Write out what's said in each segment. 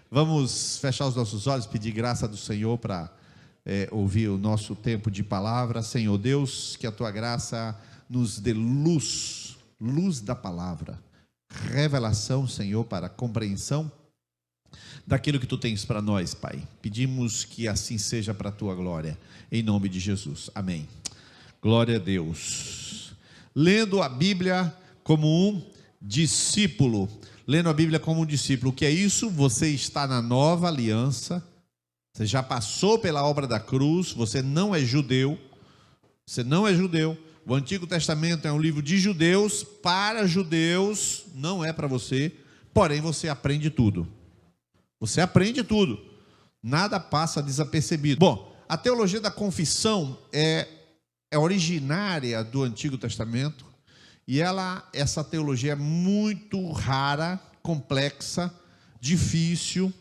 Vamos fechar os nossos olhos, pedir graça do Senhor para ouvir o nosso tempo de palavra. Senhor Deus, que a tua graça nos dê luz, luz da palavra, revelação, Senhor, para a compreensão daquilo que tu tens para nós, Pai. Pedimos que assim seja para a tua glória, em nome de Jesus. Amém. Glória a Deus. Lendo a Bíblia como um discípulo. Lendo a Bíblia como um discípulo. O que é isso? Você está na nova aliança. Você já passou pela obra da cruz. Você não é judeu. Você não é judeu. O Antigo Testamento é um livro de judeus. Para judeus, não é para você. Porém, você aprende tudo. Você aprende tudo. Nada passa desapercebido. Bom, a teologia da confissão é originária do Antigo Testamento. E essa teologia é muito rara, complexa, difícil,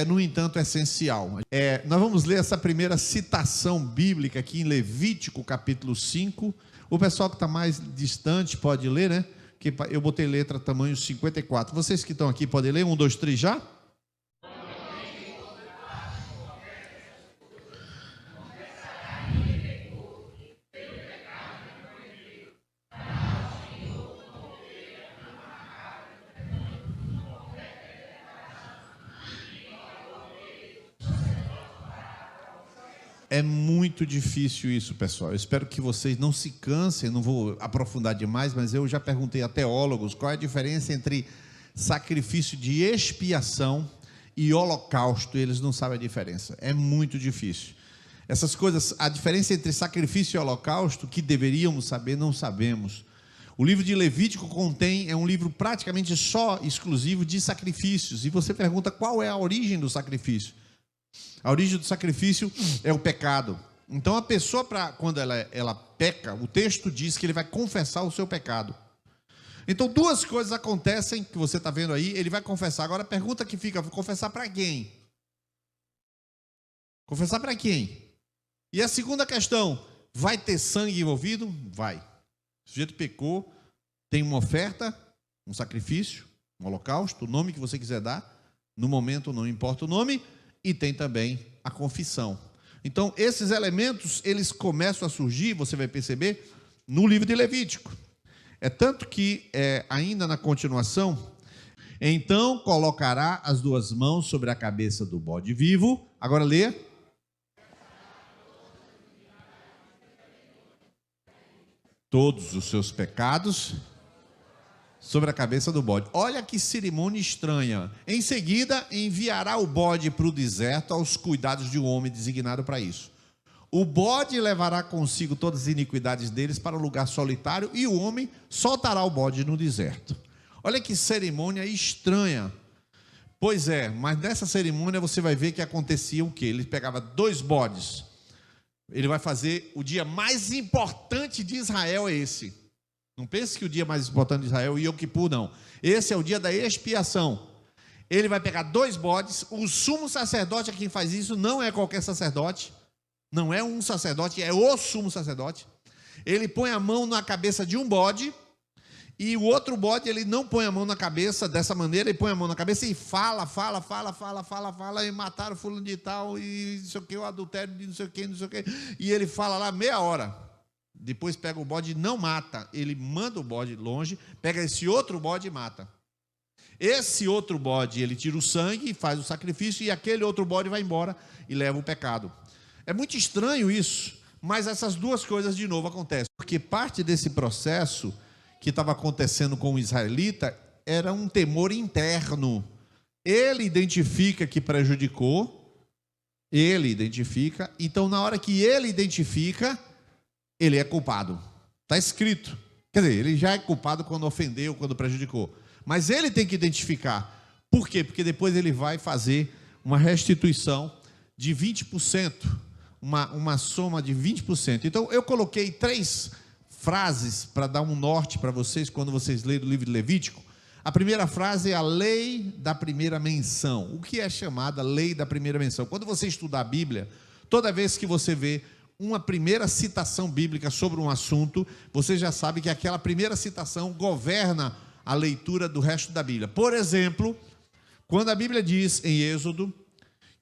no entanto essencial. Nós vamos ler essa primeira citação bíblica aqui em Levítico capítulo 5. O pessoal que está mais distante pode ler, né? Que eu botei letra tamanho 54. Vocês que estão aqui podem ler? 1, 2, 3 já? É muito difícil isso, pessoal. Eu espero que vocês não se cansem, não vou aprofundar demais, mas eu já perguntei a teólogos qual é a diferença entre sacrifício de expiação e holocausto, e eles não sabem a diferença. É muito difícil. Essas coisas, a diferença entre sacrifício e holocausto, que deveríamos saber, não sabemos. O livro de Levítico é um livro praticamente só exclusivo de sacrifícios, e você pergunta qual é a origem do sacrifício. A origem do sacrifício é o pecado. Então a pessoa, quando ela peca, o texto diz que ele vai confessar o seu pecado. Então duas coisas acontecem, que você está vendo aí, ele vai confessar. Agora a pergunta que fica, confessar para quem? Confessar para quem? E a segunda questão, vai ter sangue envolvido? Vai. O sujeito pecou, tem uma oferta, um sacrifício, um holocausto, o nome que você quiser dar, no momento não importa o nome, e tem também a confissão. Então, esses elementos, eles começam a surgir, você vai perceber, no livro de Levítico. É tanto que, ainda na continuação, então colocará as duas mãos sobre a cabeça do bode vivo. Agora lê. Todos os seus pecados sobre a cabeça do bode. Olha que cerimônia estranha. Em seguida, enviará o bode para o deserto aos cuidados de um homem designado para isso. O bode levará consigo todas as iniquidades deles para um lugar solitário e o homem soltará o bode no deserto. Olha que cerimônia estranha. Pois é, mas nessa cerimônia você vai ver que acontecia o quê? Ele pegava 2 bodes. Ele vai fazer o dia mais importante de Israel, é esse. Não pense que o dia mais importante de Israel é o Yom Kippur, não. Esse é o dia da expiação. Ele vai pegar 2 bodes. O sumo sacerdote é quem faz isso, não é qualquer sacerdote. Não é um sacerdote, é o sumo sacerdote. Ele põe a mão na cabeça de um bode, e o outro bode, ele não põe a mão na cabeça dessa maneira, ele põe a mão na cabeça e fala, e mataram fulano de tal, e não sei o que, o adultério de não sei o que, e ele fala lá meia hora. Depois pega o bode e não mata. Ele manda o bode longe, pega esse outro bode e mata. Esse outro bode, ele tira o sangue e faz o sacrifício, e aquele outro bode vai embora e leva o pecado. É muito estranho isso, mas essas duas coisas de novo acontecem. Porque parte desse processo que estava acontecendo com o israelita era um temor interno. Ele identifica que prejudicou, então na hora que ele identifica, ele é culpado. Está escrito. Quer dizer, ele já é culpado quando ofendeu, quando prejudicou. Mas ele tem que identificar. Por quê? Porque depois ele vai fazer uma restituição de 20%. Uma soma de 20%. Então, eu coloquei 3 frases para dar um norte para vocês, quando vocês lerem o livro de Levítico. A primeira frase é a lei da primeira menção. O que é chamada lei da primeira menção? Quando você estudar a Bíblia, toda vez que você vê uma primeira citação bíblica sobre um assunto, você já sabe que aquela primeira citação governa a leitura do resto da Bíblia. Por exemplo, Quando a Bíblia diz em Êxodo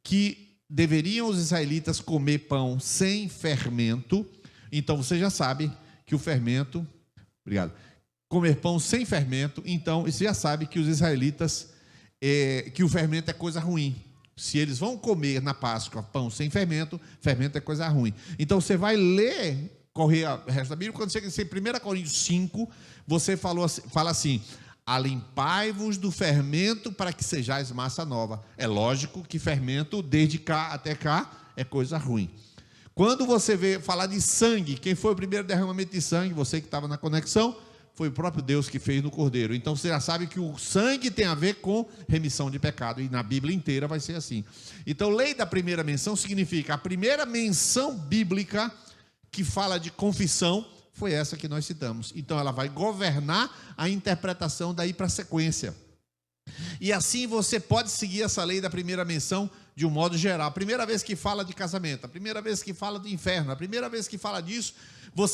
que deveriam os israelitas comer pão sem fermento, então você já sabe que o fermento, obrigado, comer pão sem fermento, então você já sabe que os israelitas, que o fermento é coisa ruim. Se eles vão comer na Páscoa pão sem fermento, fermento é coisa ruim. Então você vai correr o resto da Bíblia, quando chega em 1 Coríntios 5, você fala assim: alimpai-vos do fermento para que sejais massa nova. É lógico que fermento, desde cá até cá, é coisa ruim. Quando você vê falar de sangue, quem foi o primeiro derramamento de sangue? Você que estava na conexão, foi o próprio Deus que fez no Cordeiro. Então você já sabe que o sangue tem a ver com remissão de pecado, e na Bíblia inteira vai ser assim. Então, lei da primeira menção significa, a primeira menção bíblica que fala de confissão foi essa que nós citamos. Então ela vai governar a interpretação daí para a sequência. E assim você pode seguir essa lei da primeira menção de um modo geral. A primeira vez que fala de casamento, a primeira vez que fala do inferno, a primeira vez que fala disso,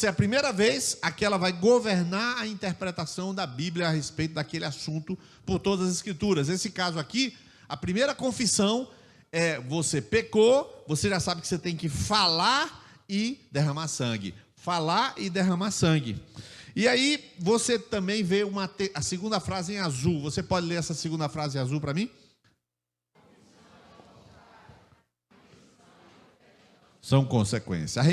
a primeira vez, aquela vai governar a interpretação da Bíblia a respeito daquele assunto por todas as Escrituras. Nesse caso aqui, a primeira confissão é: você pecou, você já sabe que você tem que falar e derramar sangue. Falar e derramar sangue. E aí você também vê a segunda frase em azul. Você pode ler essa segunda frase em azul para mim? São consequências.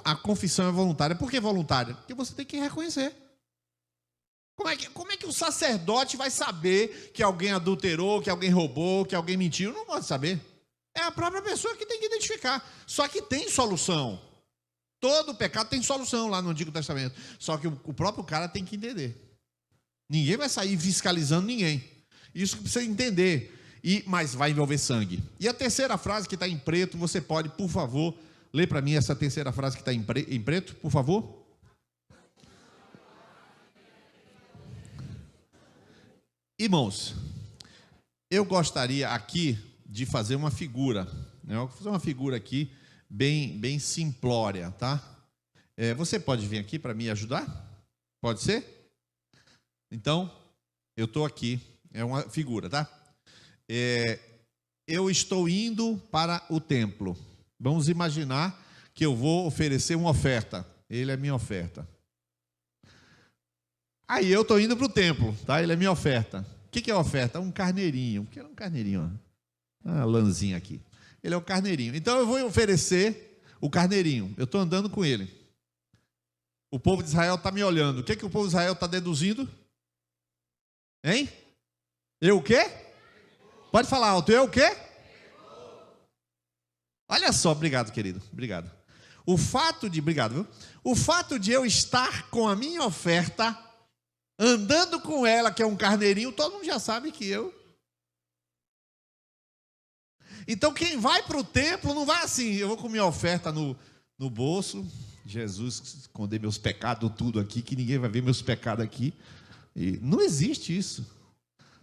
A confissão é voluntária. Por que voluntária? Porque você tem que reconhecer. Como é que o sacerdote vai saber que alguém adulterou, que alguém roubou, que alguém mentiu? Não pode saber. É a própria pessoa que tem que identificar. Só que tem solução. Todo pecado tem solução lá no Antigo Testamento. Só que o próprio cara tem que entender. Ninguém vai sair fiscalizando ninguém. Isso que precisa entender. Mas vai envolver sangue. E a terceira frase que está em preto, você pode, por favor, ler para mim essa terceira frase que está em preto, por favor? Irmãos, eu gostaria aqui de fazer uma figura. Eu vou fazer uma figura aqui bem simplória, tá? Você pode vir aqui para me ajudar? Pode ser? Então, eu estou aqui, é uma figura, tá? Eu estou indo para o templo. Vamos imaginar que eu vou oferecer uma oferta. Ele é minha oferta. Aí eu estou indo para o templo, tá? Ele é minha oferta. O que é a oferta? Um carneirinho. O que é um carneirinho? Uma lãzinha aqui. Ele é o carneirinho. Então eu vou oferecer o carneirinho. Eu estou andando com ele. O povo de Israel está me olhando. O que o povo de Israel está deduzindo? Hein? Eu o quê? Pode falar alto. Eu o quê? Olha só, obrigado, querido. Obrigado. Obrigado, viu? O fato de eu estar com a minha oferta, andando com ela, que é um carneirinho, todo mundo já sabe que eu. Então quem vai para o templo não vai assim: eu vou com minha oferta no bolso, Jesus, esconder meus pecados tudo aqui, que ninguém vai ver meus pecados aqui. E não existe isso.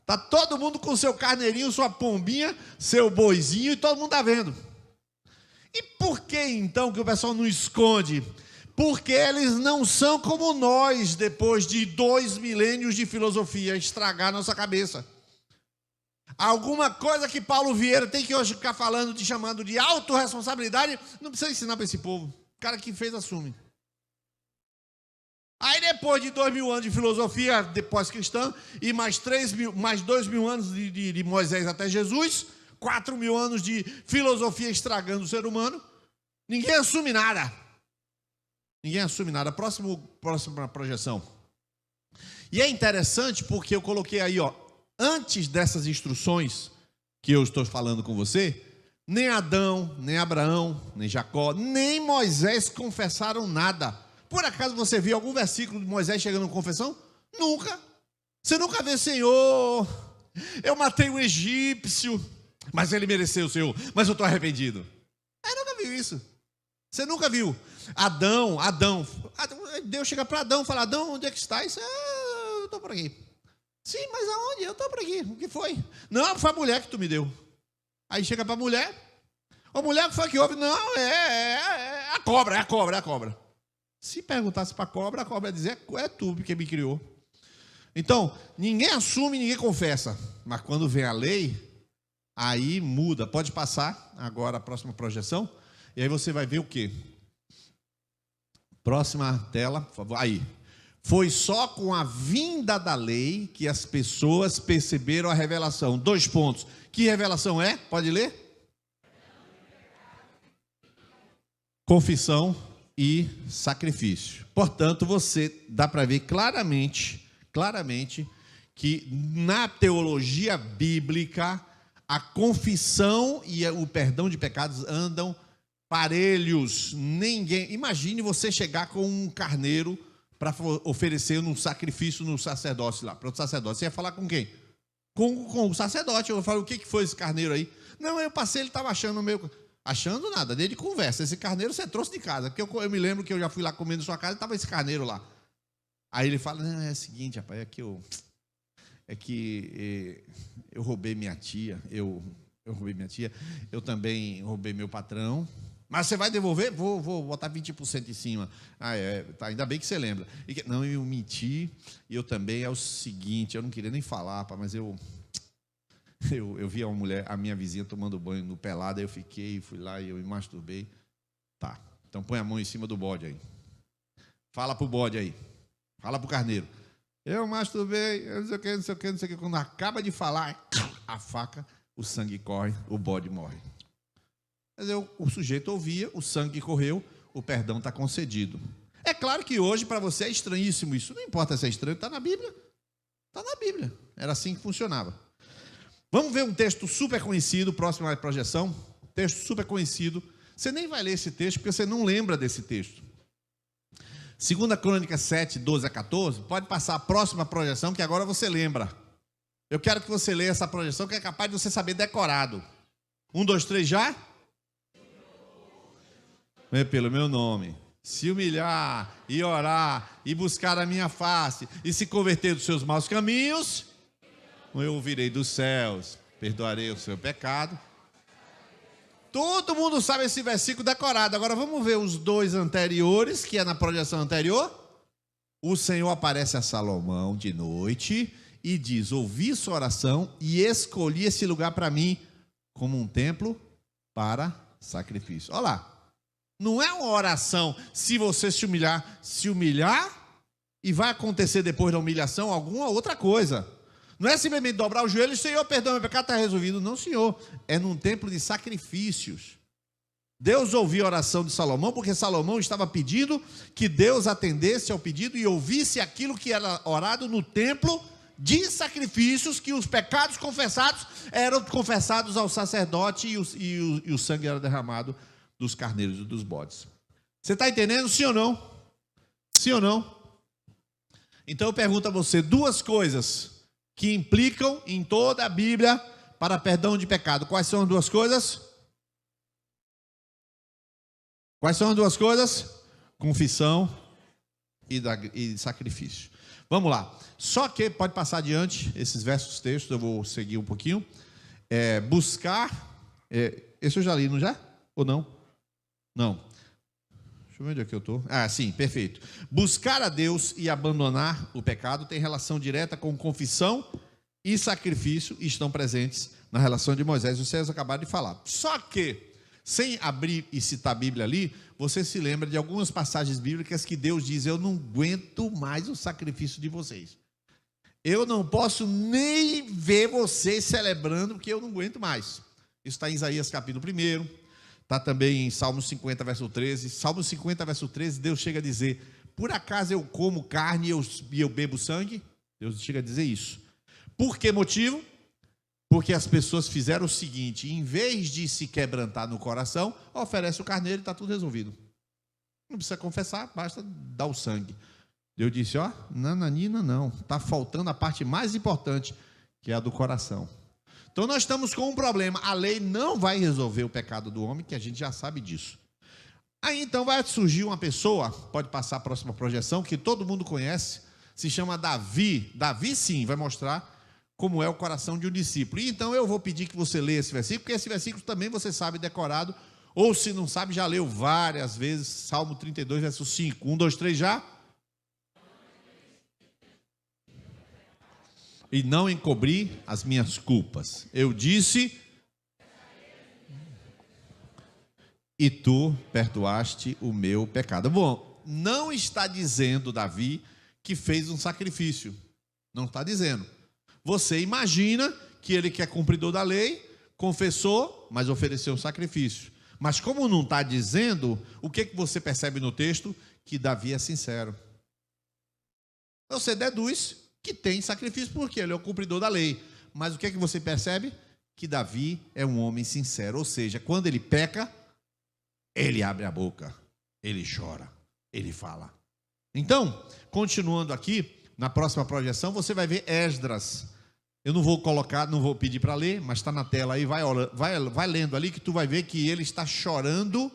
Está todo mundo com seu carneirinho, sua pombinha, seu boizinho, e todo mundo está vendo. E por que então que o pessoal não esconde? Porque eles não são como nós, depois de 2 milênios de filosofia, estragar nossa cabeça. Alguma coisa que Paulo Vieira tem que hoje ficar falando, chamando de autorresponsabilidade, não precisa ensinar para esse povo. O cara que fez, assume. Aí depois de 2.000 anos de filosofia pós-cristã, e mais 2.000 anos de Moisés até Jesus, 4.000 anos de filosofia estragando o ser humano, ninguém assume nada. Ninguém assume nada. Próxima projeção. E é interessante porque eu coloquei aí, antes dessas instruções que eu estou falando com você, nem Adão, nem Abraão, nem Jacó, nem Moisés confessaram nada. Por acaso você viu algum versículo de Moisés chegando em confissão? Nunca. Você nunca vê: Senhor, eu matei um egípcio, mas ele mereceu, Senhor, mas eu estou arrependido. Nunca viu isso. Você nunca viu. Adão, Deus chega para Adão e fala: Adão, onde é que estás? Eu estou por aqui. Sim, mas aonde? Eu estou por aqui. O que foi? Não, foi a mulher que tu me deu. Aí chega para a mulher. A mulher, o que foi que houve? Não, é a cobra. Se perguntasse para a cobra ia dizer: é tu que me criou. Então, ninguém assume, ninguém confessa. Mas quando vem a lei, Aí muda. Pode passar agora a próxima projeção. E aí você vai ver o quê? Próxima tela, por favor. Aí. Foi só com a vinda da lei que as pessoas perceberam a revelação. 2 pontos. Que revelação é? Pode ler? Confissão e sacrifício. Portanto, você dá para ver claramente que na teologia bíblica a confissão e o perdão de pecados andam parelhos. Ninguém, imagine você chegar com um carneiro para oferecer um sacrifício no sacerdócio lá, para o sacerdote. Você ia falar com quem? Com o sacerdote. Eu falo, o que foi esse carneiro aí? Não, eu passei, ele estava achando o meu... Achando nada, desde conversa. Esse carneiro você trouxe de casa. Porque eu me lembro que eu já fui lá comendo na sua casa e estava esse carneiro lá. Aí ele fala, não, é o seguinte, rapaz, é que eu roubei minha tia, eu roubei minha tia, eu também roubei meu patrão. Mas você vai devolver? Vou botar 20% em cima. Ah, tá, ainda bem que você lembra. Não, eu menti, e eu também, é o seguinte, eu não queria nem falar, mas eu vi a minha vizinha tomando banho no pelado, aí eu fui lá e eu me masturbei. Tá, então põe a mão em cima do bode aí. Fala pro bode aí. Fala pro carneiro. Eu masturbei, eu não sei o que. Quando acaba de falar, a faca, o sangue corre, o bode morre. Quer dizer, o sujeito ouvia, o sangue correu, o perdão está concedido. É claro que hoje para você é estranhíssimo isso. Não importa se é estranho, está na Bíblia. Está na Bíblia. Era assim que funcionava. Vamos ver um texto super conhecido, próximo à projeção. Texto super conhecido. Você nem vai ler esse texto porque você não lembra desse texto. 2 Crônicas 7, 12 a 14. Pode passar a próxima projeção que agora você lembra. Eu quero que você leia essa projeção que é capaz de você saber decorado. 1, 2, 3, já? Pelo meu nome. Se humilhar e orar e buscar a minha face e se converter dos seus maus caminhos, eu ouvirei dos céus, perdoarei o seu pecado. Todo mundo sabe esse versículo decorado. Agora vamos ver os 2 anteriores, que é na projeção anterior. O Senhor aparece a Salomão de noite e diz, ouvi sua oração e escolhi esse lugar para mim como um templo para sacrifício. Olha lá. Não é uma oração, se você se humilhar e vai acontecer depois da humilhação alguma outra coisa. Não é simplesmente dobrar o joelho e, Senhor, perdoa meu pecado, está resolvido. Não, Senhor. É num templo de sacrifícios. Deus ouviu a oração de Salomão, porque Salomão estava pedindo que Deus atendesse ao pedido e ouvisse aquilo que era orado no templo de sacrifícios, que os pecados confessados eram confessados ao sacerdote e o sangue era derramado dos carneiros e dos bodes. Você está entendendo? Sim ou não? Sim ou não? Então eu pergunto a você 2 coisas que implicam em toda a Bíblia para perdão de pecado. Quais são as 2 coisas? Quais são as 2 coisas? Confissão e sacrifício. Vamos lá. Só que, pode passar adiante, esses versos textos, eu vou seguir um pouquinho. Buscar, esse eu já li, não já? Ou não? Não. Deixa eu ver onde é que eu estou. Ah, sim, perfeito. Buscar a Deus e abandonar o pecado tem relação direta com confissão e sacrifício e estão presentes na relação de Moisés. Vocês acabaram de falar. Só que, sem abrir e citar a Bíblia ali, você se lembra de algumas passagens bíblicas que Deus diz, eu não aguento mais o sacrifício de vocês. Eu não posso nem ver vocês celebrando, porque eu não aguento mais. Isso está em Isaías capítulo 1. Está também em Salmo 50, verso 13. Salmo 50, verso 13, Deus chega a dizer, por acaso eu como carne e eu bebo sangue? Deus chega a dizer isso. Por que motivo? Porque as pessoas fizeram o seguinte, em vez de se quebrantar no coração, oferece o carneiro e está tudo resolvido. Não precisa confessar, basta dar o sangue. Deus disse, nananina não, está faltando a parte mais importante, que é a do coração. Então nós estamos com um problema, a lei não vai resolver o pecado do homem, que a gente já sabe disso. Aí então vai surgir uma pessoa, pode passar a próxima projeção, que todo mundo conhece, se chama Davi. Davi sim, vai mostrar como é o coração de um discípulo. E então eu vou pedir que você leia esse versículo, porque esse versículo também você sabe decorado, ou se não sabe, já leu várias vezes, Salmo 32, verso 5. 1, 2, 3, já? E não encobri as minhas culpas. Eu disse, e tu perdoaste o meu pecado. Bom, não está dizendo Davi que fez um sacrifício. Não está dizendo. Você imagina que ele, que é cumpridor da lei, confessou, mas ofereceu um sacrifício. Mas como não está dizendo, o que você percebe no texto? Que Davi é sincero. Você deduz que tem sacrifício porque ele é o cumpridor da lei. Mas o que você percebe? Que Davi é um homem sincero. Ou seja, quando ele peca, ele abre a boca, ele chora, ele fala. Então, continuando aqui, na próxima projeção, você vai ver Esdras. Eu não vou colocar, não vou pedir para ler, mas está na tela aí, vai lendo ali que tu vai ver que ele está chorando,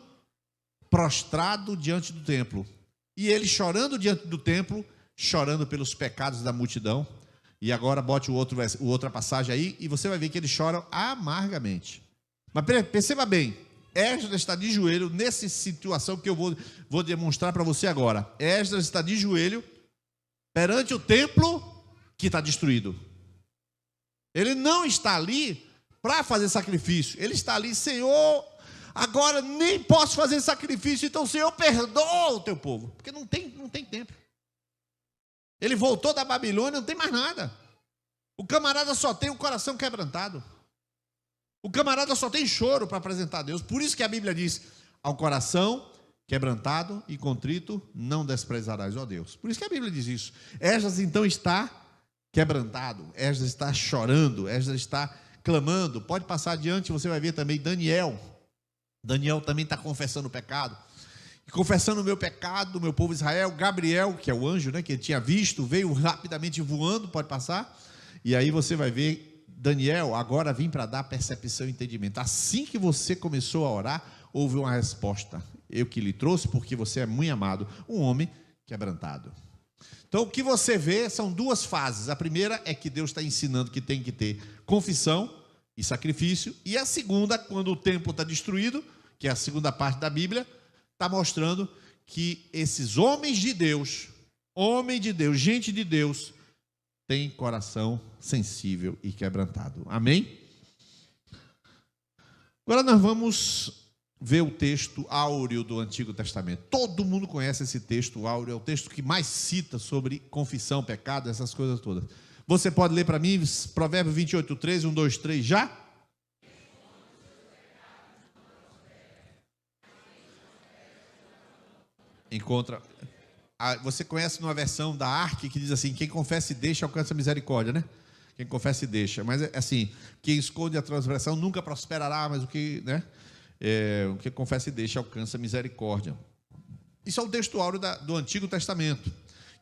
prostrado diante do templo. E ele chorando diante do templo, chorando pelos pecados da multidão. E agora bote outra passagem aí, e você vai ver que ele chora amargamente. Mas perceba bem, Esdras está de joelho nessa situação que eu vou demonstrar para você agora. Esdras está de joelho perante o templo que está destruído. Ele não está ali para fazer sacrifício. Ele está ali, Senhor, agora nem posso fazer sacrifício, então, Senhor, perdoa o teu povo. Porque não tem tempo. Ele voltou da Babilônia, não tem mais nada. O camarada só tem o coração quebrantado. O camarada só tem choro para apresentar a Deus. Por isso que a Bíblia diz, ao coração quebrantado e contrito não desprezarás, ó Deus. Por isso que a Bíblia diz isso. Esdras então está quebrantado, Esdras está chorando, Esdras está clamando. Pode passar adiante, você vai ver também Daniel. Daniel também está confessando o pecado. E confessando o meu pecado, o meu povo Israel. Gabriel, que é o anjo, né, que ele tinha visto, veio rapidamente voando, pode passar. E aí você vai ver Daniel, agora vim para dar percepção e entendimento. Assim que você começou a orar, houve uma resposta. Eu que lhe trouxe, porque você é muito amado, um homem quebrantado. Então, o que você vê são duas fases. A primeira é que Deus está ensinando que tem que ter confissão e sacrifício. E a segunda, quando o templo está destruído, que é a segunda parte da Bíblia, está mostrando que esses homens de Deus, gente de Deus, têm coração sensível e quebrantado. Amém? Agora nós vamos ver o texto áureo do Antigo Testamento. Todo mundo conhece esse texto áureo, é o texto que mais cita sobre confissão, pecado, essas coisas todas. Você pode ler para mim Provérbios 28, 13, 1, 2, 3, já? Encontra. Você conhece numa versão da Ark que diz assim: quem confessa e deixa alcança misericórdia, né? Quem confessa e deixa. Mas é assim: quem esconde a transgressão nunca prosperará, mas o que confessa e deixa alcança misericórdia. Isso é o texto áureo do Antigo Testamento,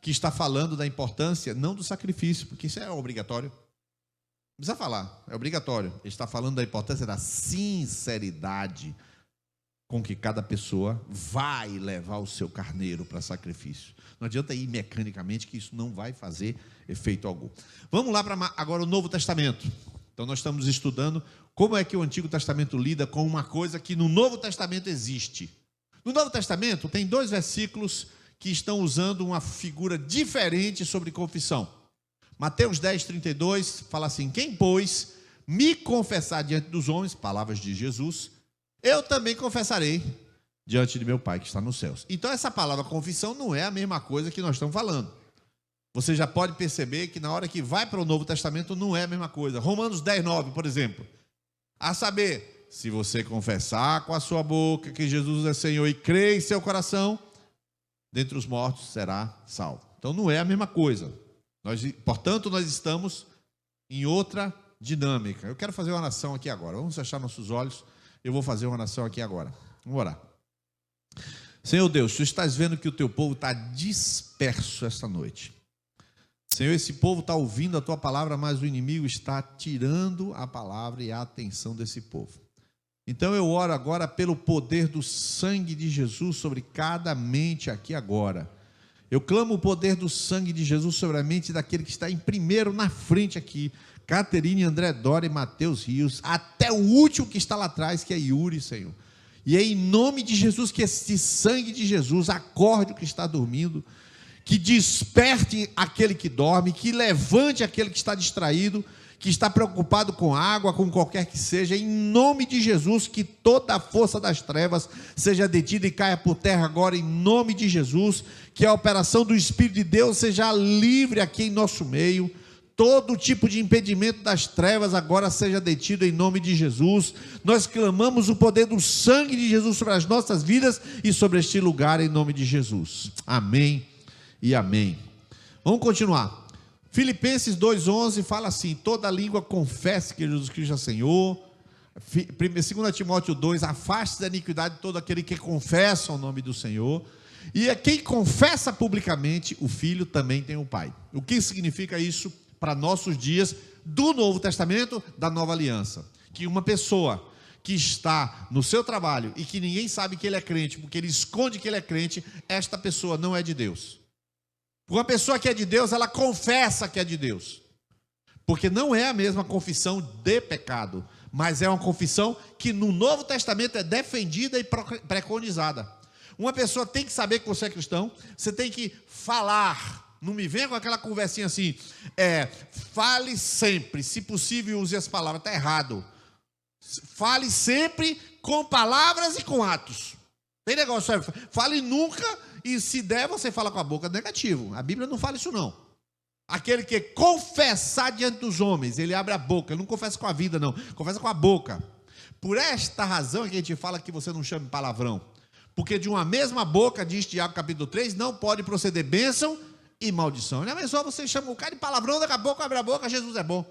que está falando da importância, não do sacrifício, porque isso é obrigatório. Não precisa falar, é obrigatório. Ele está falando da importância da sinceridade com que cada pessoa vai levar o seu carneiro para sacrifício. Não adianta ir mecanicamente, que isso não vai fazer efeito algum. Vamos lá para agora o Novo Testamento. Então nós estamos estudando como é que o Antigo Testamento lida com uma coisa que no Novo Testamento existe. No Novo Testamento tem 2 versículos que estão usando uma figura diferente sobre confissão. Mateus 10, 32 fala assim: quem, pois, me confessar diante dos homens, palavras de Jesus, eu também confessarei diante de meu Pai que está nos céus. Então essa palavra confissão não é a mesma coisa que nós estamos falando. Você já pode perceber que na hora que vai para o Novo Testamento não é a mesma coisa. Romanos 10, 9, por exemplo. A saber, se você confessar com a sua boca que Jesus é Senhor e crer em seu coração, dentre os mortos será salvo. Então não é a mesma coisa. Portanto, nós estamos em outra dinâmica. Eu quero fazer uma oração aqui agora. Vamos fechar nossos olhos. Eu vou fazer uma oração aqui agora. Vamos orar. Senhor Deus, Tu estás vendo que o Teu povo está disperso esta noite. Senhor, esse povo está ouvindo a Tua palavra, mas o inimigo está tirando a palavra e a atenção desse povo. Então eu oro agora pelo poder do sangue de Jesus sobre cada mente aqui agora. Eu clamo o poder do sangue de Jesus sobre a mente daquele que está em primeiro na frente aqui, Caterine, André Dória e Mateus Rios, até o último que está lá atrás, que é Yuri, Senhor. E é em nome de Jesus que esse sangue de Jesus acorde o que está dormindo, que desperte aquele que dorme, que levante aquele que está distraído, que está preocupado com água, com qualquer que seja, em nome de Jesus, que toda a força das trevas seja detida e caia por terra agora, em nome de Jesus, que a operação do Espírito de Deus seja livre aqui em nosso meio, todo tipo de impedimento das trevas agora seja detido em nome de Jesus. Nós clamamos o poder do sangue de Jesus sobre as nossas vidas e sobre este lugar em nome de Jesus. Amém e amém. Vamos continuar. Filipenses 2,11 fala assim: toda língua confesse que Jesus Cristo é Senhor. 2 Timóteo 2, afaste da iniquidade todo aquele que confessa o nome do Senhor. E é quem confessa publicamente, o Filho também tem o Pai. O que significa isso para nossos dias do Novo Testamento, da Nova Aliança? Que uma pessoa que está no seu trabalho e que ninguém sabe que ele é crente, porque ele esconde que ele é crente, esta pessoa não é de Deus. Uma pessoa que é de Deus, ela confessa que é de Deus, porque não é a mesma confissão de pecado, mas é uma confissão que no Novo Testamento é defendida e preconizada. Uma pessoa tem que saber que você é cristão, você tem que falar, não me venha com aquela conversinha assim, fale sempre, se possível use as palavras, está errado, fale sempre com palavras e com atos, tem negócio, fale nunca. E se der, você fala com a boca, negativo. A Bíblia não fala isso não. Aquele que confessar diante dos homens, ele abre a boca, ele não confessa com a vida não, confessa com a boca. Por esta razão que a gente fala que você não chame palavrão, porque de uma mesma boca, diz Tiago capítulo 3, não pode proceder bênção e maldição. Não é só você chama o cara de palavrão, daqui a pouco abre a boca, Jesus é bom.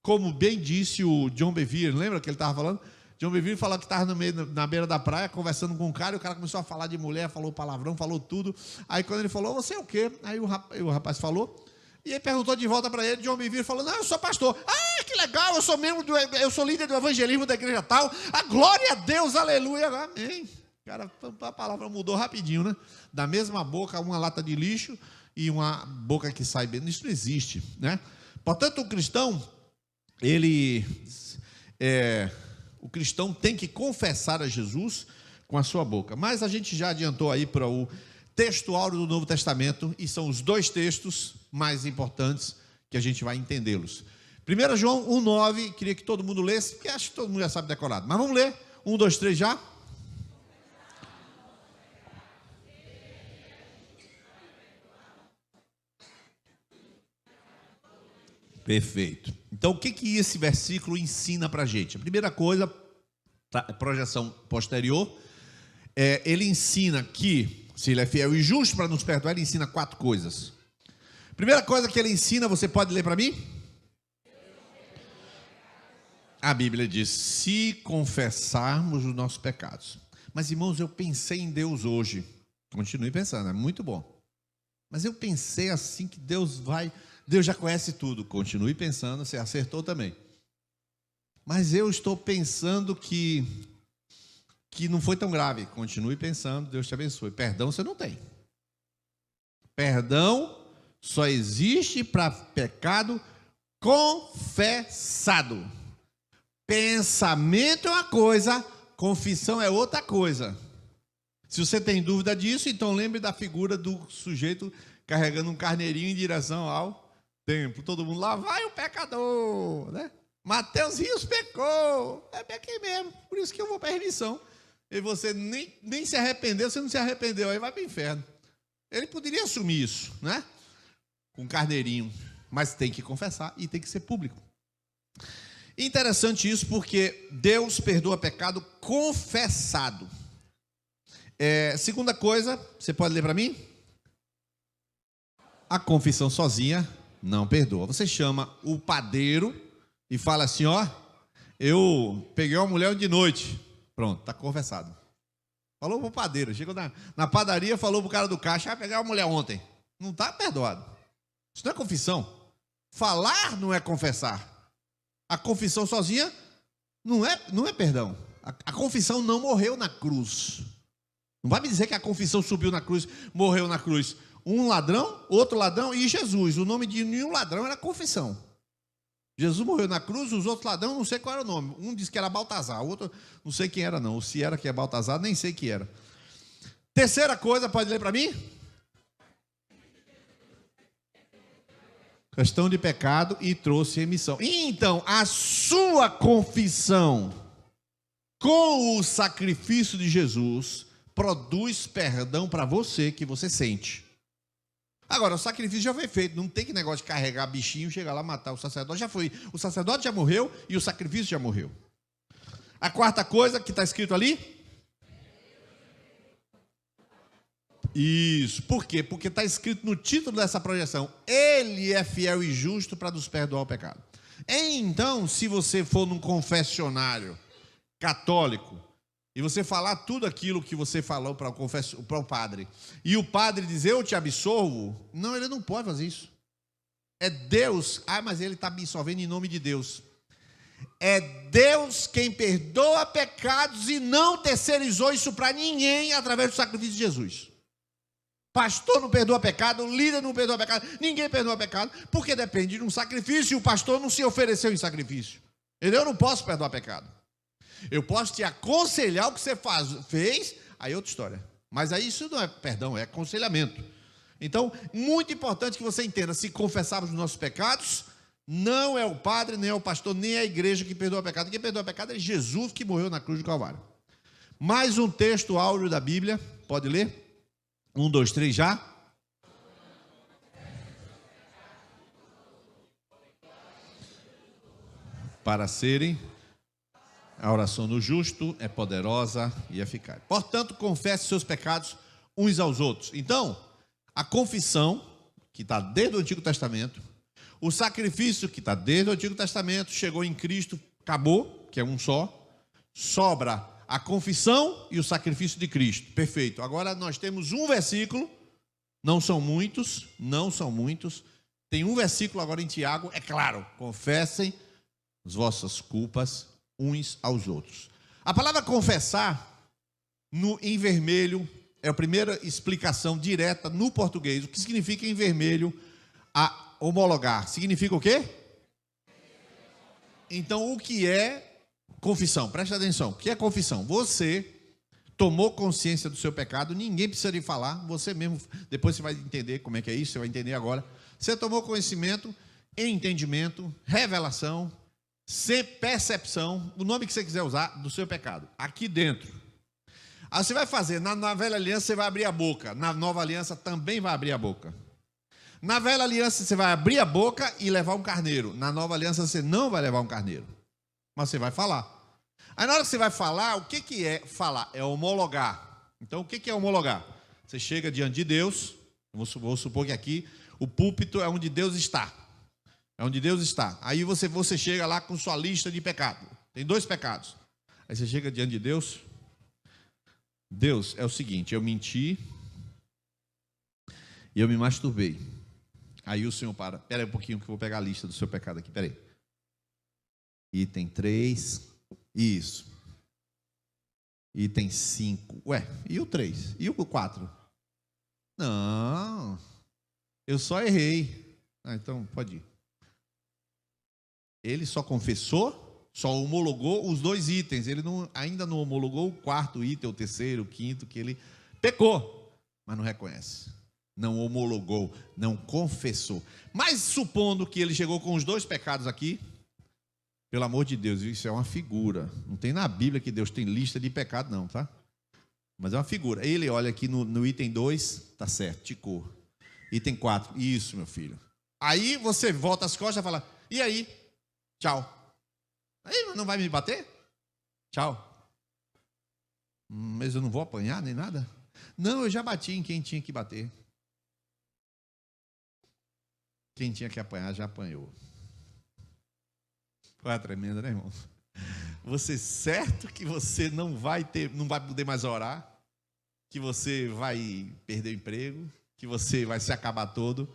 Como bem disse o John Bevere, lembra que ele estava falando? John Bevere falou que estava na beira da praia, conversando com um cara, e o cara começou a falar de mulher, falou palavrão, falou tudo. Aí quando ele falou, você é o quê? Aí o rapaz falou, e aí perguntou de volta para ele, John Bevere falou, não, eu sou pastor. Ah, que legal, eu sou líder do evangelismo da igreja tal. A glória a Deus, aleluia, amém. Cara, a palavra mudou rapidinho, né? Da mesma boca, uma lata de lixo e uma boca que sai bem. Isso não existe, né? Portanto, o cristão tem que confessar a Jesus com a sua boca. Mas a gente já adiantou aí para o texto áureo do Novo Testamento, e são os dois textos mais importantes que a gente vai entendê-los. 1 João 1,9, queria que todo mundo lesse, porque acho que todo mundo já sabe decorado. Mas vamos ler, 1, 2, 3 já? Perfeito. Então, o que esse versículo ensina para a gente? A primeira coisa, projeção posterior, ele ensina que, se ele é fiel e justo para nos perdoar, ele ensina 4 coisas. Primeira coisa que ele ensina, você pode ler para mim? A Bíblia diz, se confessarmos os nossos pecados. Mas, irmãos, eu pensei em Deus hoje. Continue pensando, é muito bom. Mas eu pensei assim que Deus já conhece tudo. Continue pensando, você acertou também. Mas eu estou pensando que não foi tão grave. Continue pensando, Deus te abençoe. Perdão você não tem. Perdão só existe para pecado confessado. Pensamento é uma coisa, confissão é outra coisa. Se você tem dúvida disso, então lembre da figura do sujeito carregando um carneirinho em direção ao templo. Todo mundo lá, vai o pecador, né? Mateus Rios pecou. Pequei mesmo, por isso que eu vou para a remissão. E você nem se arrependeu, você não se arrependeu, aí vai para o inferno. Ele poderia assumir isso, né? Com carneirinho, mas tem que confessar e tem que ser público. Interessante isso, porque Deus perdoa pecado confessado. Segunda coisa, você pode ler para mim? A confissão sozinha não perdoa. Você chama o padeiro e fala assim, ó, eu peguei uma mulher de noite. Pronto, está confessado. Falou para o padeiro, chegou na padaria, falou para o cara do caixa, peguei uma mulher ontem. Não está perdoado. Isso não é confissão. Falar não é confessar. A confissão sozinha não é perdão. A confissão não morreu na cruz. Não vai me dizer que a confissão subiu na cruz, morreu na cruz. Um ladrão, outro ladrão e Jesus. O nome de nenhum ladrão era confissão. Jesus morreu na cruz, os outros ladrões, não sei qual era o nome. Um disse que era Baltazar, o outro não sei quem era não. Ou se era que é Baltazar, nem sei que era. Terceira coisa, pode ler para mim? questão de pecado e trouxe remissão. Então, a sua confissão com o sacrifício de Jesus produz perdão para você, que você sente. Agora, o sacrifício já foi feito, não tem que negócio de carregar bichinho, chegar lá matar. O sacerdote já foi. O sacerdote já morreu e o sacrifício já morreu. A quarta coisa que está escrito ali? Isso. Por quê? Porque está escrito no título dessa projeção: Ele é fiel e justo para nos perdoar o pecado. Então, se você for num confessionário católico e você falar tudo aquilo que você falou para o padre, e o padre dizer, eu te absolvo, não, ele não pode fazer isso. É Deus, mas ele está absolvendo em nome de Deus. É Deus quem perdoa pecados e não terceirizou isso para ninguém através do sacrifício de Jesus. Pastor não perdoa pecado, líder não perdoa pecado, ninguém perdoa pecado, porque depende de um sacrifício e o pastor não se ofereceu em sacrifício. Eu não posso perdoar pecado. Eu posso te aconselhar o que você fez, aí é outra história. Mas aí isso não é perdão, é aconselhamento. Então, muito importante que você entenda, se confessarmos os nossos pecados, não é o padre, nem é o pastor, nem é a igreja que perdoa pecado. Quem perdoa pecado é Jesus que morreu na cruz do Calvário. Mais um texto áureo da Bíblia, pode ler? 1, 2, 3 já? Para serem... A oração do justo é poderosa e eficaz. Portanto, confesse seus pecados uns aos outros. Então, a confissão, que está desde o Antigo Testamento, o sacrifício, que está desde o Antigo Testamento, chegou em Cristo, acabou, que é um só, sobra a confissão e o sacrifício de Cristo. Perfeito. Agora nós temos um versículo, não são muitos, tem um versículo agora em Tiago, é claro, confessem as vossas culpas uns aos outros. A palavra confessar, em vermelho, é a primeira explicação direta no português. O que significa em vermelho? A homologar. Significa o quê? Então, o que é confissão? Presta atenção. O que é confissão? Você tomou consciência do seu pecado, ninguém precisa lhe falar, você mesmo, depois você vai entender como é que é isso, você vai entender agora. Você tomou conhecimento, entendimento, revelação, sem percepção, o nome que você quiser usar, do seu pecado, aqui dentro. Aí você vai fazer, na velha aliança você vai abrir a boca, na nova aliança também vai abrir a boca. Na velha aliança você vai abrir a boca e levar um carneiro, na nova aliança você não vai levar um carneiro, mas você vai falar. Aí na hora que você vai falar, o que é falar? É homologar. Então o que é homologar? Você chega diante de Deus, vou supor que aqui o púlpito é onde Deus está. É onde Deus está. Aí você chega lá com sua lista de pecado. Tem 2 pecados. Aí você chega diante de Deus. Deus, é o seguinte, eu menti e eu me masturbei. Aí o Senhor para. Espera aí um pouquinho que eu vou pegar a lista do seu pecado aqui. Espera aí. Item 3. Isso. Item 5. Ué, e o 3? E o 4? Não. Eu só errei. Então, pode ir. Ele só confessou, só homologou os 2 itens. Ele ainda não homologou o 4º item, o 3º, o 5º, que ele pecou, mas não reconhece. Não homologou, não confessou. Mas supondo que ele chegou com os 2 pecados aqui, pelo amor de Deus, isso é uma figura. Não tem na Bíblia que Deus tem lista de pecado, não, tá? Mas é uma figura. Ele olha aqui no item 2, tá certo, ticou. Item 4, isso, meu filho. Aí você volta as costas e fala, e aí? Tchau. Aí não vai me bater? Tchau. Mas eu não vou apanhar nem nada? Não, eu já bati em quem tinha que bater. Quem tinha que apanhar já apanhou. Foi tremenda, né, irmão? Você certo que você não vai poder mais orar, que você vai perder o emprego, que você vai se acabar todo.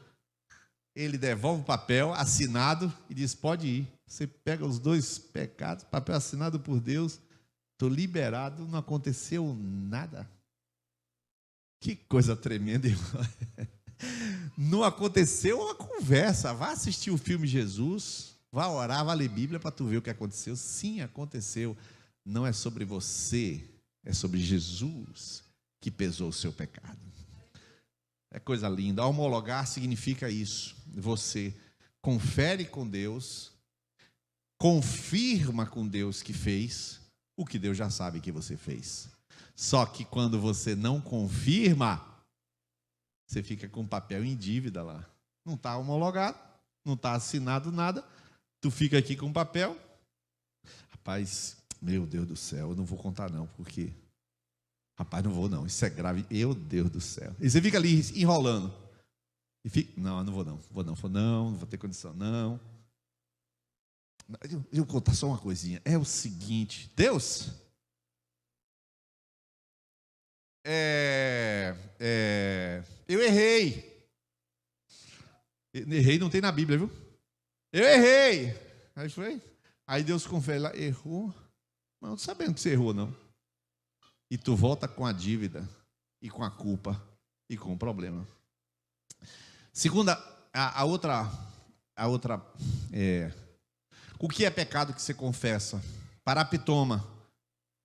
Ele devolve o papel assinado e diz, pode ir. Você pega os 2 pecados, papel assinado por Deus, estou liberado, não aconteceu nada. Que coisa tremenda, irmão. Não aconteceu uma conversa. Vá assistir o filme Jesus, vá orar, vá ler Bíblia para tu ver o que aconteceu. Sim, aconteceu. Não é sobre você, é sobre Jesus que pesou o seu pecado. É coisa linda. Homologar significa isso. Você confere com Deus, confirma com Deus que fez o que Deus já sabe que você fez. Só que quando você não confirma, você fica com papel em dívida lá. Não está homologado, não está assinado nada, tu fica aqui com papel. Rapaz, meu Deus do céu, eu não vou contar não, porque... Rapaz, não vou não, isso é grave, meu Deus do céu. E você fica ali enrolando. E fica, não vou ter condição, não. Eu vou contar só uma coisinha, é o seguinte, Deus, eu errei. Errei não tem na Bíblia, viu? Eu errei. Aí foi. Aí Deus confere lá, errou. Mas não sabendo que você errou, não. E tu volta com a dívida, e com a culpa, e com o problema. Segunda, a outra, o que é pecado que você confessa? Parapitoma,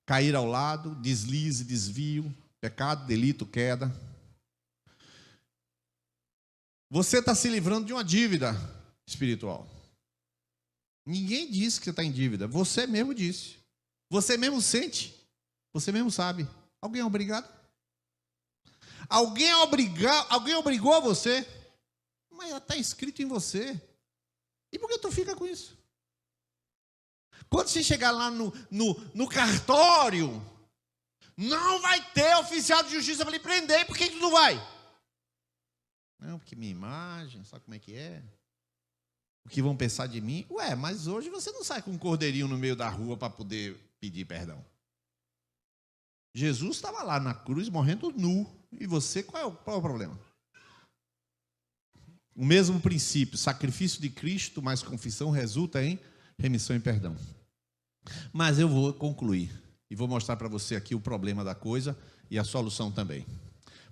cair ao lado, deslize, desvio, pecado, delito, queda. Você está se livrando de uma dívida espiritual. Ninguém disse que você está em dívida, você mesmo disse. Você mesmo sente. Você mesmo sabe. Alguém é obrigado? Alguém obrigou você? Mas está escrito em você. E por que tu fica com isso? Quando você chegar lá no cartório, não vai ter oficial de justiça para lhe prender. Por que tu não vai? Não, porque minha imagem, sabe como é que é? O que vão pensar de mim? Ué, mas hoje você não sai com um cordeirinho no meio da rua para poder pedir perdão. Jesus estava lá na cruz morrendo nu. E você, qual é o problema? O mesmo princípio, sacrifício de Cristo mais confissão resulta em remissão e perdão. Mas eu vou concluir e vou mostrar para você aqui o problema da coisa e a solução também.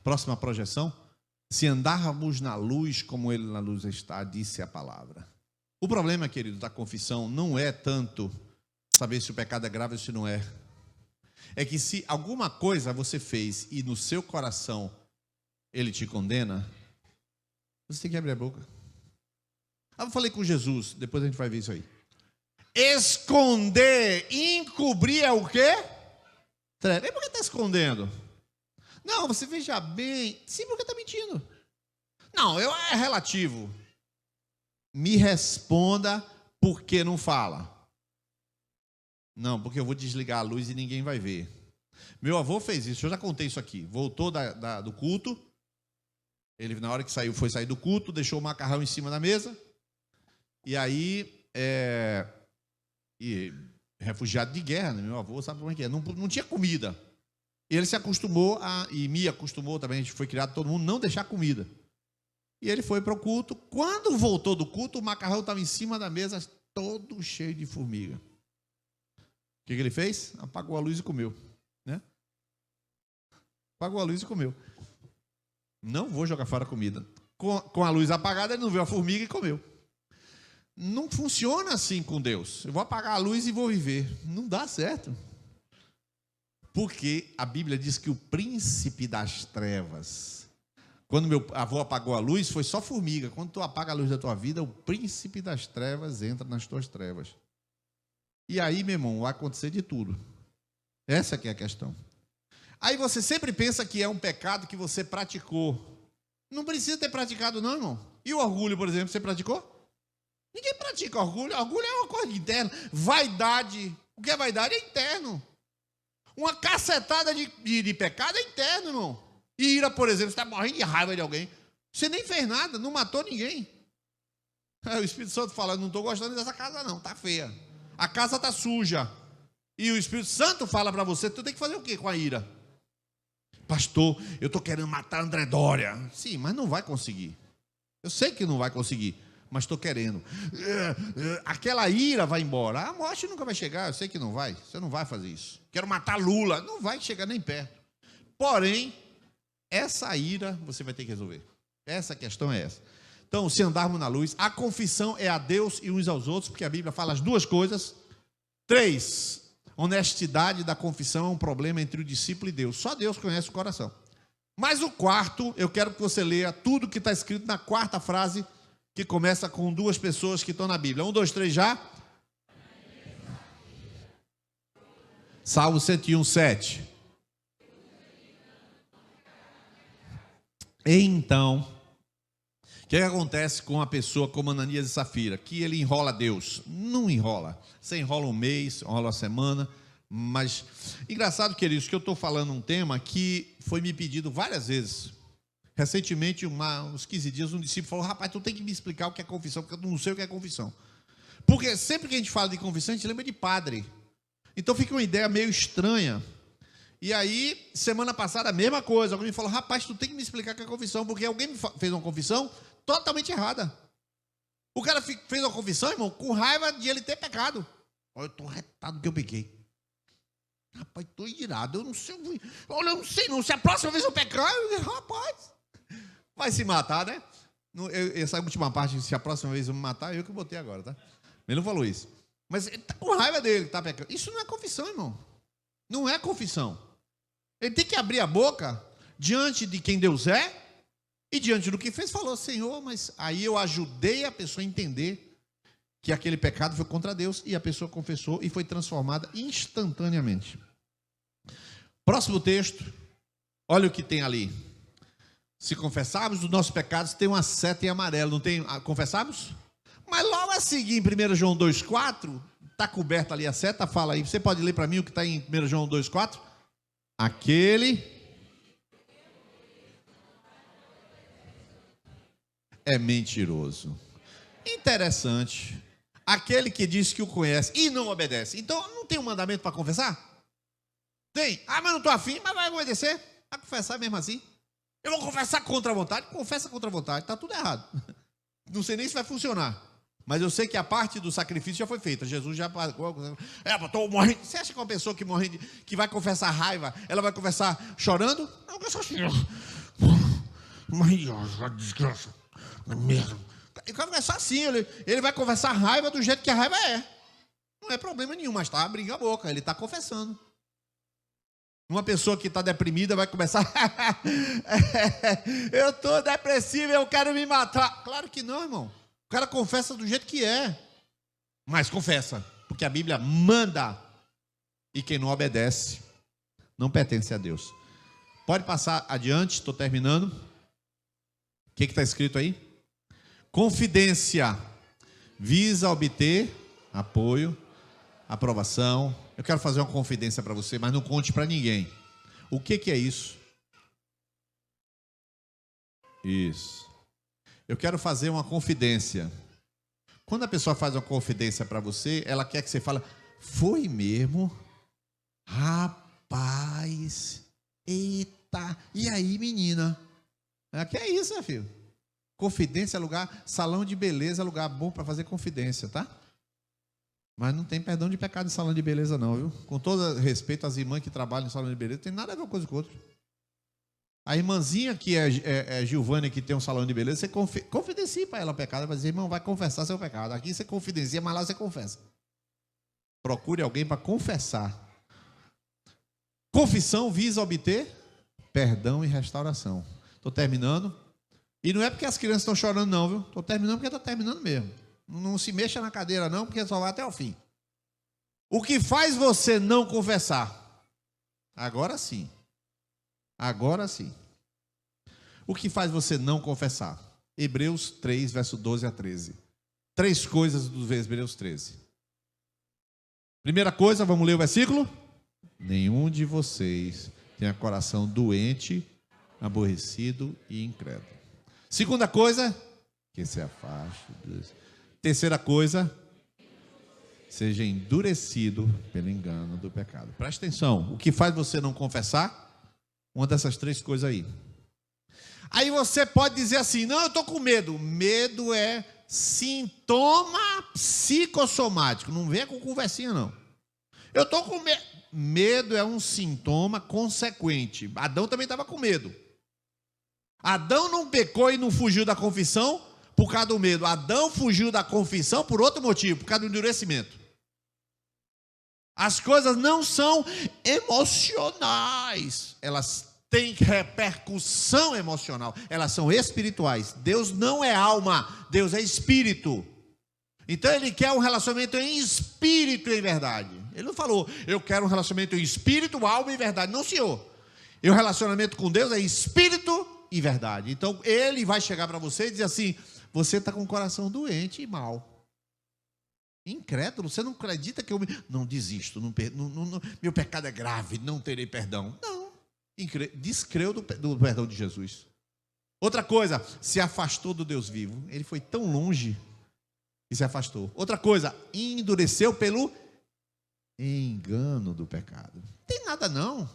Próxima projeção. Se andarmos na luz como Ele na luz está, disse a palavra. O problema, querido, da confissão não é tanto saber se o pecado é grave ou se não é. É que se alguma coisa você fez e no seu coração ele te condena, você tem que abrir a boca. Eu falei com Jesus, depois a gente vai ver isso aí. Esconder, encobrir é o quê? E por que está escondendo? Não, você veja bem. Sim, porque está mentindo. Não, é relativo. Me responda por que não fala. Não, porque eu vou desligar a luz e ninguém vai ver. Meu avô fez isso, eu já contei isso aqui. Voltou do culto. Ele, na hora que saiu, foi sair do culto, deixou o macarrão em cima da mesa. E aí, refugiado de guerra, né? Meu avô sabe como é que é. Não tinha comida. E ele se acostumou, e me acostumou também, a gente foi criado todo mundo, não deixar comida. E ele foi para o culto. Quando voltou do culto, o macarrão estava em cima da mesa, todo cheio de formiga. O que ele fez? Apagou a luz e comeu. Né? Apagou a luz e comeu. Não vou jogar fora a comida. Com a luz apagada, ele não viu a formiga e comeu. Não funciona assim com Deus. Eu vou apagar a luz e vou viver. Não dá certo. Porque a Bíblia diz que o príncipe das trevas, quando meu avô apagou a luz, foi só formiga. Quando tu apaga a luz da tua vida, o príncipe das trevas entra nas tuas trevas. E aí, meu irmão, vai acontecer de tudo. Essa que é a questão. Aí você sempre pensa que é um pecado que você praticou. Não precisa ter praticado não, irmão. E o orgulho, por exemplo, você praticou? Ninguém pratica orgulho. Orgulho é uma coisa interna. Vaidade. O que é vaidade? É interno. Uma cacetada de pecado é interno, irmão. Ira, por exemplo, você está morrendo de raiva de alguém. Você nem fez nada, não matou ninguém. O Espírito Santo fala, não estou gostando dessa casa não, está feia. A casa está suja. E o Espírito Santo fala para você, tu tem que fazer o quê com a ira? Pastor, eu estou querendo matar André Dória. Sim, mas não vai conseguir. Eu sei que não vai conseguir, mas estou querendo. Aquela ira vai embora. A morte nunca vai chegar, eu sei que não vai. Você não vai fazer isso. Quero matar Lula. Não vai chegar nem perto. Porém, essa ira você vai ter que resolver. Essa questão é essa. Então, se andarmos na luz, a confissão é a Deus e uns aos outros, porque a Bíblia fala as duas coisas. 3, honestidade da confissão é um problema entre o discípulo e Deus. Só Deus conhece o coração. Mas o quarto, eu quero que você leia tudo que está escrito na quarta frase, que começa com duas pessoas que estão na Bíblia. 1, 2, 3 já. Salmo 101, 7. Então, o que acontece com uma pessoa como Ananias e Safira? Que ele enrola Deus. Não enrola. Você enrola um mês, enrola uma semana. Mas, engraçado, queridos, que eu estou falando um tema que foi me pedido várias vezes. Recentemente, uns 15 dias, um discípulo falou: rapaz, tu tem que me explicar o que é confissão, porque eu não sei o que é confissão. Porque sempre que a gente fala de confissão, a gente lembra de padre. Então fica uma ideia meio estranha. E aí, semana passada, a mesma coisa. Alguém me falou: rapaz, tu tem que me explicar o que é confissão, porque alguém me fez uma confissão totalmente errada. O cara fez uma confissão, irmão, com raiva de ele ter pecado. Olha, eu estou retado que eu pequei. Rapaz, estou irado, eu não sei. Olha, eu não sei não. Se a próxima vez eu pecar, rapaz, vai se matar, né? Essa última parte, se a próxima vez eu me matar, eu que botei agora, tá? Ele não falou isso. Mas ele está com raiva dele, está pecando. Isso não é confissão, irmão. Não é confissão. Ele tem que abrir a boca diante de quem Deus é e diante do que fez, falou: Senhor, mas aí eu ajudei a pessoa a entender que aquele pecado foi contra Deus, e a pessoa confessou e foi transformada instantaneamente. Próximo texto, olha o que tem ali. Se confessarmos os nossos pecados, tem uma seta em amarelo, não tem? Confessarmos? Mas logo a seguir, em 1 João 2,4, está coberta ali a seta, fala aí. Você pode ler para mim o que está em 1 João 2,4? Aquele é mentiroso. Interessante. Aquele que diz que o conhece e não obedece. Então, não tem um mandamento para confessar? Tem. Ah, mas não estou afim, mas vai obedecer. Vai confessar mesmo assim. Eu vou confessar contra a vontade. Confessa contra a vontade, está tudo errado. Não sei nem se vai funcionar. Mas eu sei que a parte do sacrifício já foi feita. Jesus já pagou. Estou morrendo. Você acha que uma pessoa que morre, que vai confessar raiva, ela vai confessar chorando? Não, eu sou assim. Mas, desgraça. Merda. Ele vai conversar assim, ele vai conversar raiva do jeito que a raiva é. Não é problema nenhum, mas está abrindo a boca, ele está confessando. Uma pessoa que está deprimida vai começar: eu estou depressivo, eu quero me matar. Claro que não, irmão. O cara confessa do jeito que é. Mas confessa, porque a Bíblia manda. E quem não obedece, não pertence a Deus. Pode passar adiante, estou terminando. O que está escrito aí? Confidência visa obter apoio, aprovação. Eu quero fazer uma confidência para você, mas não conte para ninguém. O que é isso? Isso. Eu quero fazer uma confidência. Quando a pessoa faz uma confidência para você, ela quer que você fale: foi mesmo? Rapaz, eita, e aí, menina? Que é isso, meu filho? Confidência é lugar, salão de beleza é lugar bom para fazer confidência, tá? Mas não tem perdão de pecado em salão de beleza não, viu? Com todo respeito às irmãs que trabalham em salão de beleza, não tem nada a ver uma coisa com outra. A irmãzinha que é Gilvânia, que tem um salão de beleza, você confidencia para ela o pecado, vai dizer: irmão, vai confessar seu pecado. Aqui você confidencia, mas lá você confessa. Procure alguém para confessar. Confissão visa obter perdão e restauração. Estou terminando. E não é porque as crianças estão chorando não, viu? Estou terminando porque está terminando mesmo. Não se mexa na cadeira não, porque só vai até o fim. O que faz você não confessar? Agora sim. Agora sim. O que faz você não confessar? Hebreus 3, verso 12 a 13. 3 coisas do Hebreus 13. Primeira coisa, vamos ler o versículo? Nenhum de vocês tenha coração doente, aborrecido e incrédulo. Segunda coisa, que se afaste de Deus. Terceira coisa, seja endurecido pelo engano do pecado. Presta atenção, o que faz você não confessar? Uma dessas 3 coisas aí. Aí você pode dizer assim: não, eu estou com medo. Medo é sintoma psicossomático. Não venha com conversinha, não. Eu estou com medo. Medo é um sintoma consequente. Adão também estava com medo. Adão não pecou e não fugiu da confissão por causa do medo. Adão fugiu da confissão por outro motivo, por causa do endurecimento. As coisas não são emocionais, elas têm repercussão emocional, elas são espirituais. Deus não é alma, Deus é espírito. Então ele quer um relacionamento em espírito e em verdade. Ele não falou, eu quero um relacionamento em espírito, alma e verdade. Não, senhor. E o relacionamento com Deus é espírito e verdade. Então ele vai chegar para você e dizer assim, você está com o coração doente e mal. Incrédulo, você não acredita que eu não desisto, meu pecado é grave, não terei perdão. Não, descreu do perdão de Jesus. Outra coisa, se afastou do Deus vivo. Ele foi tão longe e se afastou. Outra coisa, endureceu pelo engano do pecado. Não tem nada não,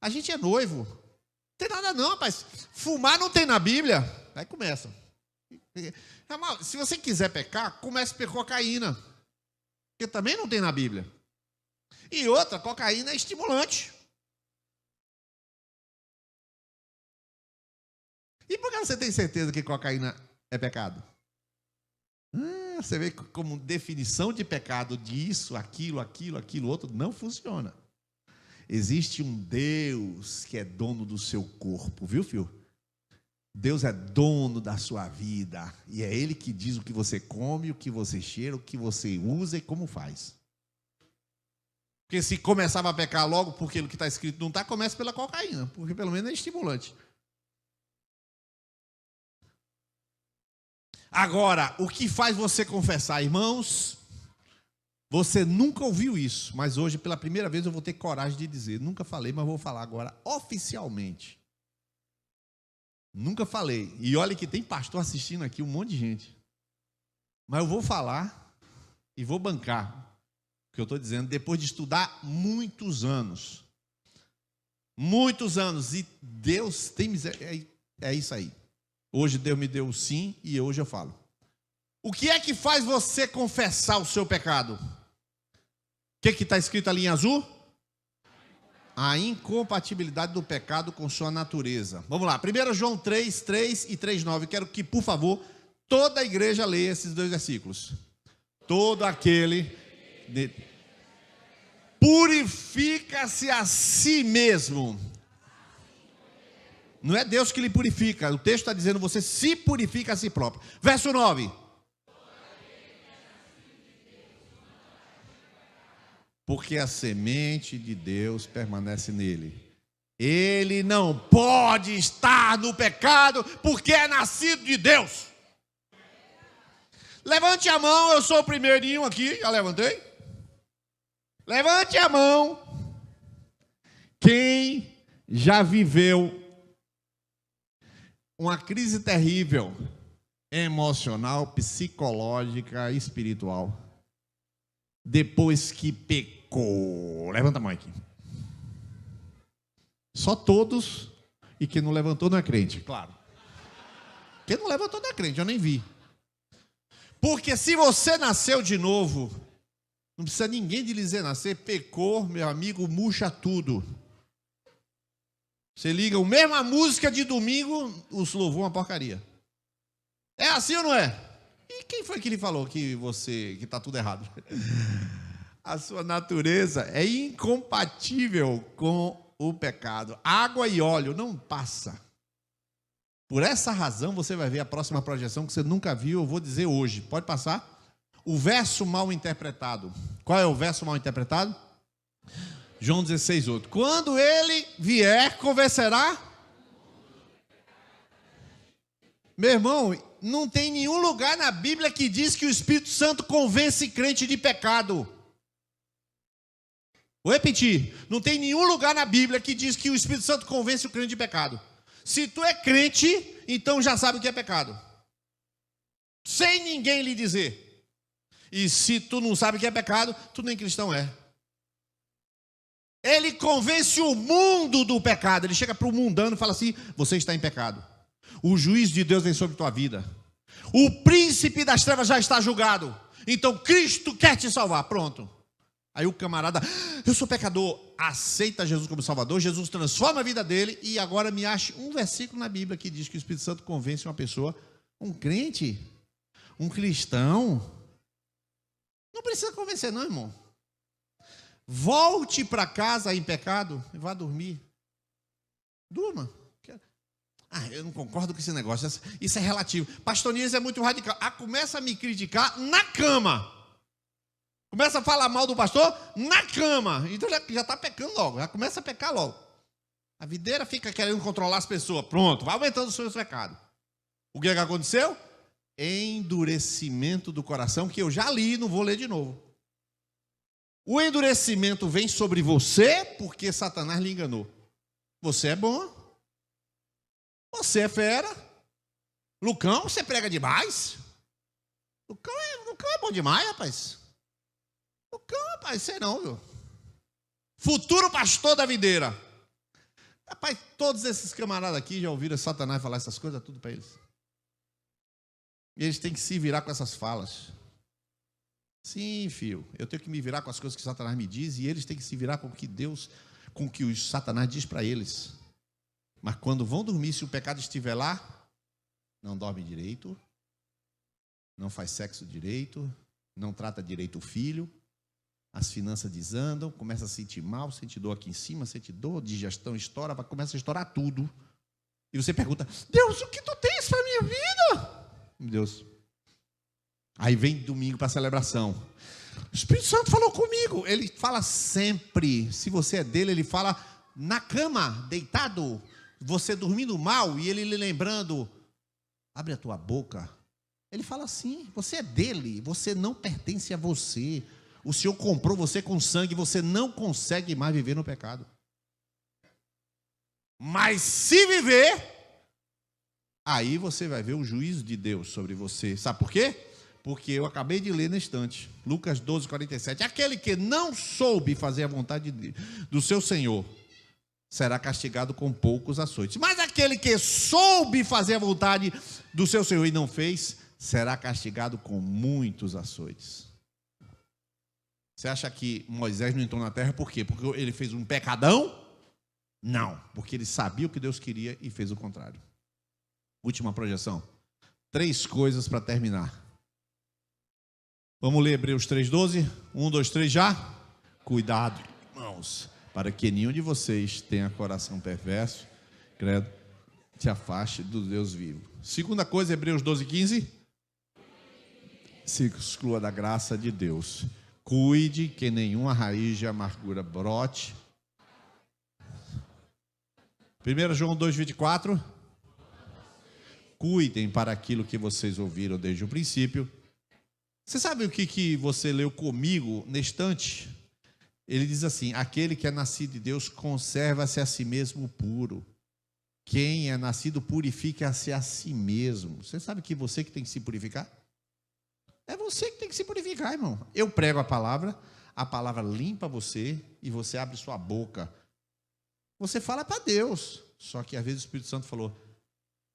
a gente é noivo. Não tem nada não, rapaz. Fumar não tem na Bíblia. Aí começa. Se você quiser pecar, comece por cocaína, porque também não tem na Bíblia. E outra, cocaína é estimulante. E por que você tem certeza que cocaína é pecado? Você vê como definição de pecado disso, aquilo, outro, não funciona. Existe um Deus que é dono do seu corpo, viu, filho? Deus é dono da sua vida, e é Ele que diz o que você come, o que você cheira, o que você usa e como faz. Porque se começava a pecar logo porque o que está escrito não está, comece pela cocaína, porque pelo menos é estimulante. Agora, o que faz você confessar, irmãos? Você nunca ouviu isso, mas hoje pela primeira vez eu vou ter coragem de dizer. Nunca falei, mas vou falar agora oficialmente. Nunca falei. E olha que tem pastor assistindo aqui, um monte de gente. Mas eu vou falar e vou bancar o que eu estou dizendo, depois de estudar muitos anos. Muitos anos. E Deus tem misericórdia. É isso aí. Hoje Deus me deu o sim e hoje eu falo. O que é que faz você confessar o seu pecado? O que está escrito ali em azul? A incompatibilidade do pecado com sua natureza. Vamos lá, 1 João 3, 3 e 3, 9. Quero que, por favor, toda a igreja leia esses dois versículos. Todo aquele purifica-se a si mesmo. Não é Deus que lhe purifica. O texto está dizendo, você se purifica a si próprio. Verso 9. Porque a semente de Deus permanece nele. Ele não pode estar no pecado, porque é nascido de Deus. Levante a mão, eu sou o primeirinho aqui, já levantei. Levante a mão. Quem já viveu uma crise terrível, emocional, psicológica, espiritual, depois que pecou? Levanta a mão aqui. Só todos, e quem não levantou não é crente, claro. Quem não levantou não é crente, eu nem vi. Porque se você nasceu de novo, não precisa ninguém de lhe dizer nascer, pecou, meu amigo, murcha tudo. Você liga a mesma música de domingo, os louvor uma porcaria. É assim ou não é? E quem foi que lhe falou que está tudo errado? A sua natureza é incompatível com o pecado. Água e óleo não passa. Por essa razão você vai ver a próxima projeção que você nunca viu, eu vou dizer hoje. Pode passar? O verso mal interpretado. Qual é o verso mal interpretado? João 16, 8. Quando ele vier, convencerá? Meu irmão, não tem nenhum lugar na Bíblia que diz que o Espírito Santo convence crente de pecado. Vou repetir. Não tem nenhum lugar na Bíblia que diz que o Espírito Santo convence o crente de pecado. Se tu é crente, então já sabe o que é pecado. Sem ninguém lhe dizer. E se tu não sabe o que é pecado, tu nem cristão é. Ele convence o mundo do pecado. Ele chega para o mundano e fala assim, você está em pecado. O juízo de Deus vem sobre tua vida. O príncipe das trevas já está julgado. Então Cristo quer te salvar. Pronto. Aí o camarada, eu sou pecador, aceita Jesus como Salvador. Jesus transforma a vida dele. E agora me ache um versículo na Bíblia que diz que o Espírito Santo convence uma pessoa, um crente, um cristão. Não precisa convencer não, irmão. Volte para casa em pecado e vá dormir. Durma. Eu não concordo com esse negócio. Isso é relativo. Pastor Nias é muito radical. Começa a me criticar na cama. Começa a falar mal do pastor na cama. Então já está pecando logo. Já começa a pecar logo. A videira fica querendo controlar as pessoas. Pronto, vai aumentando os seus pecados. O que aconteceu? Endurecimento do coração, que eu já li, não vou ler de novo. O endurecimento vem sobre você porque Satanás lhe enganou. Você é bom. Você é fera. Lucão, você prega demais. Lucão é bom demais, rapaz. Lucão, rapaz, sei não, viu? Futuro pastor da videira. Rapaz, todos esses camaradas aqui já ouviram Satanás falar essas coisas, tudo para eles. E eles têm que se virar com essas falas. Sim, filho, eu tenho que me virar com as coisas que Satanás me diz, e eles têm que se virar com o que com o que o Satanás diz para eles. Mas quando vão dormir, se o pecado estiver lá, não dorme direito, não faz sexo direito, não trata direito o filho, as finanças desandam, começa a sentir mal, sente dor aqui em cima, sente dor, digestão estoura, começa a estourar tudo. E você pergunta, Deus, o que tu tens para a minha vida? Deus. Aí vem domingo para a celebração. O Espírito Santo falou comigo. Ele fala sempre. Se você é dele, ele fala na cama, deitado, você dormindo mal, e ele lhe lembrando, abre a tua boca. Ele fala assim, você é dele, você não pertence a você. O Senhor comprou você com sangue, você não consegue mais viver no pecado. Mas se viver, aí você vai ver o juízo de Deus sobre você. Sabe por quê? Porque eu acabei de ler na estante, Lucas 12, 47. Aquele que não soube fazer a vontade do seu Senhor será castigado com poucos açoites. Mas aquele que soube fazer a vontade do seu Senhor e não fez, será castigado com muitos açoites. Você acha que Moisés não entrou na terra por quê? Porque ele fez um pecadão? Não, porque ele sabia o que Deus queria e fez o contrário. Última projeção. 3 coisas para terminar. Vamos ler Hebreus 3,12? 1, 2, 3 já? Cuidado, irmãos, para que nenhum de vocês tenha coração perverso, credo, te afaste do Deus vivo. Segunda coisa, Hebreus 12, 15. Se exclua da graça de Deus. Cuide que nenhuma raiz de amargura brote. 1 João 2, 24. Cuidem para aquilo que vocês ouviram desde o princípio. Você sabe o que você leu comigo na estante? Ele diz assim, aquele que é nascido de Deus conserva-se a si mesmo puro. Quem é nascido purifica-se a si mesmo. Você sabe que você que tem que se purificar? É você que tem que se purificar, irmão. Eu prego a palavra limpa você e você abre sua boca. Você fala para Deus. Só que às vezes o Espírito Santo falou,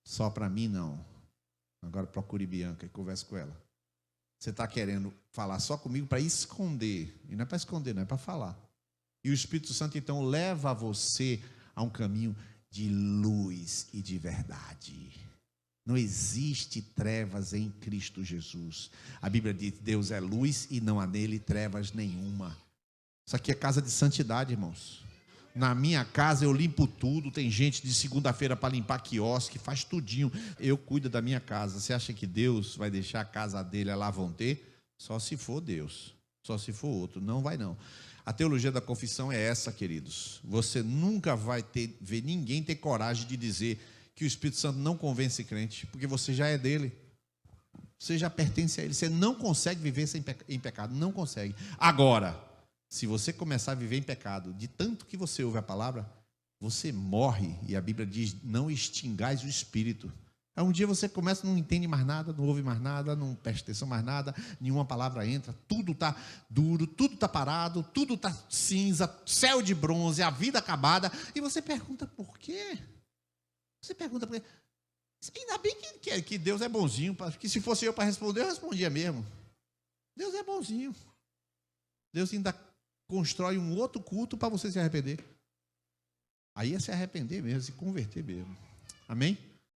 só para mim não. Agora procure Bianca e converse com ela. Você está querendo falar só comigo para esconder. E não é para esconder, não é para falar. E o Espírito Santo então leva você a um caminho de luz e de verdade. Não existe trevas em Cristo Jesus. A Bíblia diz que Deus é luz e não há nele trevas nenhuma. Isso aqui é casa de santidade, irmãos. Na minha casa eu limpo tudo. Tem gente de segunda-feira para limpar quiosque, faz tudinho. Eu cuido da minha casa. Você acha que Deus vai deixar a casa dele lá vão ter? Só se for Deus. Só se for outro. Não vai não. A teologia da confissão é essa, queridos. Você nunca vai ver ninguém ter coragem de dizer que o Espírito Santo não convence crente, porque você já é dele. Você já pertence a ele. Você não consegue viver em pecado. Não consegue. Agora, se você começar a viver em pecado, de tanto que você ouve a palavra, você morre. E a Bíblia diz, não extingais o Espírito. Aí um dia você começa, não entende mais nada, não ouve mais nada, não presta atenção mais nada, nenhuma palavra entra, tudo está duro, tudo está parado, tudo está cinza, céu de bronze, a vida acabada. E você pergunta por quê? Você pergunta por quê? Ainda bem que Deus é bonzinho, porque se fosse eu para responder, eu respondia mesmo. Deus é bonzinho. Deus ainda constrói um outro culto para você se arrepender. Aí é se arrepender mesmo, se converter mesmo. Amém?